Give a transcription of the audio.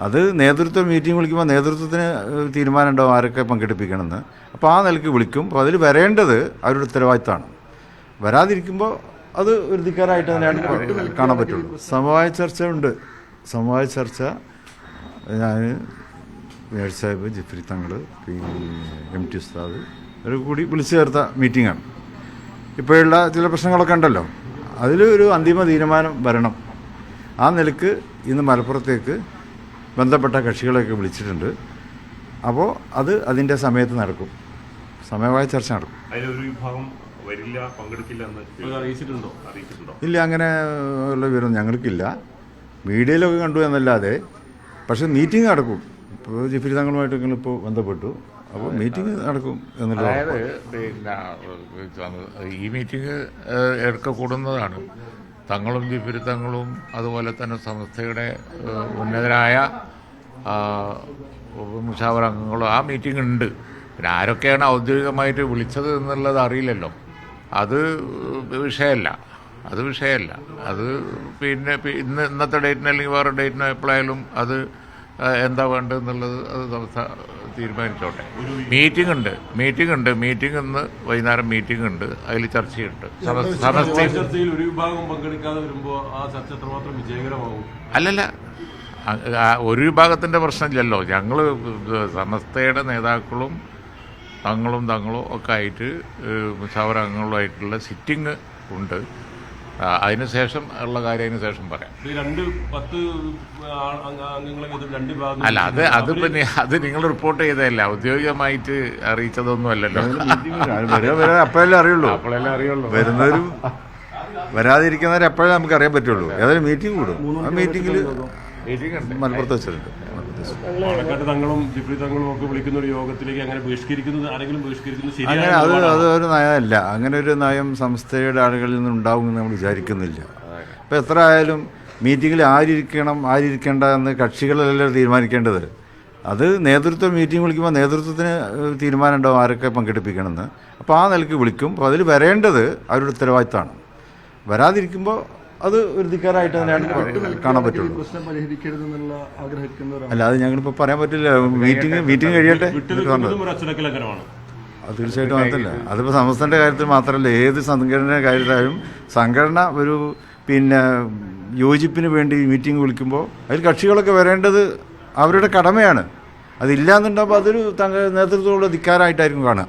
അത് നേതൃത്വം മീറ്റിംഗ് വിളിക്കുമ്പോൾ നേതൃത്വത്തിന് തീരുമാനം ഉണ്ടാവും ആരൊക്കെ പങ്കെടുപ്പിക്കണമെന്ന്. അപ്പോൾ ആ നിലയ്ക്ക് വിളിക്കും. അപ്പോൾ അതിൽ വരേണ്ടത് അവരുടെ ഉത്തരവാദിത്തമാണ്. വരാതിരിക്കുമ്പോൾ അത് ഒരു ധിക്കാരമായിട്ട് തന്നെയാണ് കാണാൻ പറ്റുള്ളൂ. സമവായ ചർച്ച ഉണ്ട്. സമവായ ചർച്ച ഞാൻ മേയർ സാഹിബ്, ജിഫ്രി തങ്ങൾ, പിന്നെ MT ഉസ്താദ് ഒരു കൂടി വിളിച്ചു ചേർത്ത മീറ്റിങ്ങാണ്. ഇപ്പോഴുള്ള ചില പ്രശ്നങ്ങളൊക്കെ ഉണ്ടല്ലോ, അതിൽ ഒരു അന്തിമ തീരുമാനം വരണം. ആ നിലയ്ക്ക് ഇന്ന് മലപ്പുറത്തേക്ക് ബന്ധപ്പെട്ട കക്ഷികളെയൊക്കെ വിളിച്ചിട്ടുണ്ട്. അപ്പോൾ അത് അതിൻ്റെ സമയത്ത് നടക്കും. സമയമായ ചർച്ച നടക്കും. ഇല്ല, അങ്ങനെ ഉള്ള വിവരം ഞങ്ങൾക്കില്ല. മീഡിയയിലൊക്കെ കണ്ടു എന്നല്ലാതെ. പക്ഷെ മീറ്റിംഗ് നടക്കും. ഇപ്പോൾ ജിഫ്രി തങ്ങളുമായിട്ട് ഇപ്പോൾ ബന്ധപ്പെട്ടു. അപ്പോൾ മീറ്റിംഗ് നടക്കും എന്നുള്ളത്. അതായത് പിന്നെ ഈ മീറ്റിംഗ് ഇടയ്ക്ക് കൂടുന്നതാണ്. തങ്ങളും ജിഫ്രി തങ്ങളും അതുപോലെ തന്നെ സംസ്ഥയുടെ ഉന്നതരായ മുഷാവറ അംഗങ്ങളും ആ മീറ്റിംഗ് ഉണ്ട്. പിന്നെ ആരൊക്കെയാണ് ഔദ്യോഗികമായിട്ട് വിളിച്ചത് എന്നുള്ളത് അറിയില്ലല്ലോ. അത് വിഷയമല്ല. അത് പിന്നെ ഇന്നത്തെ ഡേറ്റിന് അല്ലെങ്കിൽ വേറെ ഡേറ്റിനോ എപ്പോഴായാലും അത് എന്താ വേണ്ടതെന്നുള്ളത് അത് സംസ്ഥ തീരുമാനിച്ചോട്ടെ. മീറ്റിംഗ് ഉണ്ട്. മീറ്റിംഗ് ഇന്ന് വൈകുന്നേരം മീറ്റിംഗ് ഉണ്ട്. അതിൽ ചർച്ചയുണ്ട്. അല്ലല്ല, ഒരു വിഭാഗത്തിൻ്റെ പ്രശ്നമില്ലല്ലോ. ഞങ്ങൾ സമസ്തയുടെ നേതാക്കളും തങ്ങളും ഒക്കെ ആയിട്ട് മുഷാവറ അംഗങ്ങളുമായിട്ടുള്ള സിറ്റിംഗ് ഉണ്ട്. അതിനുശേഷം ഉള്ള കാര്യം അതിനുശേഷം പറയാം. അല്ല, അത് പിന്നെ അത് നിങ്ങൾ റിപ്പോർട്ട് ചെയ്തതല്ല, ഔദ്യോഗികമായിട്ട് അറിയിച്ചതൊന്നും അല്ലല്ലോ. അപ്പോഴല്ലേ അറിയുള്ളൂ. വരുന്നവരും വരാതിരിക്കുന്നവരെ അപ്പോഴേ നമുക്ക് അറിയാൻ പറ്റുള്ളൂ. ഏതായാലും മീറ്റിംഗ് കൂടും. ആ മീറ്റിംഗിൽ മലപ്പുറത്ത് വെച്ചിട്ടുണ്ട്. തങ്ങളും ജിഫ്രി തങ്ങളും ഒക്കെ വിളിക്കുന്ന ഒരു യോഗത്തിലേക്ക് അങ്ങനെ അങ്ങനെ അത് ഒരു നയമല്ല. അങ്ങനെ ഒരു നയം സംസ്ഥയുടെ ആളുകളിൽ നിന്ന് ഉണ്ടാവുമെന്ന് നമ്മൾ വിചാരിക്കുന്നില്ല. അപ്പോൾ എത്ര ആയാലും മീറ്റിങ്ങിൽ ആരിരിക്കേണ്ട എന്ന് കക്ഷികളല്ല തീരുമാനിക്കേണ്ടത്. അത് നേതൃത്വം മീറ്റിംഗ് വിളിക്കുമ്പോൾ നേതൃത്വത്തിന് തീരുമാനം ഉണ്ടാവും ആരൊക്കെ പങ്കെടുപ്പിക്കണമെന്ന്. അപ്പോൾ ആ നിലയ്ക്ക് വിളിക്കും. അപ്പോൾ അതിൽ വരേണ്ടത് അവരുടെ ഉത്തരവാദിത്തമാണ്. വരാതിരിക്കുമ്പോൾ അത് ഒരു ധിക്കാരമായിട്ട് തന്നെയാണ് കാണാൻ പറ്റുള്ളൂ. അല്ല, അത് ഞങ്ങളിപ്പോൾ പറയാൻ പറ്റില്ല. മീറ്റിംഗ് കഴിയട്ടെ. അത് തീർച്ചയായിട്ടും അതല്ല. അതിപ്പോൾ സംസ്ഥാനത്തെ കാര്യത്തിൽ മാത്രമല്ല, ഏത് സംഘടനയുടെ കാര്യത്തിലായാലും സംഘടന ഒരു യോജിപ്പിന് വേണ്ടി മീറ്റിംഗ് വിളിക്കുമ്പോൾ അതിൽ കക്ഷികളൊക്കെ വരേണ്ടത് അവരുടെ കടമയാണ്. അതില്ലാന്നുണ്ടാകുമ്പോൾ അതൊരു നേതൃത്വമുള്ള ധിക്കാരമായിട്ടായിരിക്കും കാണുക.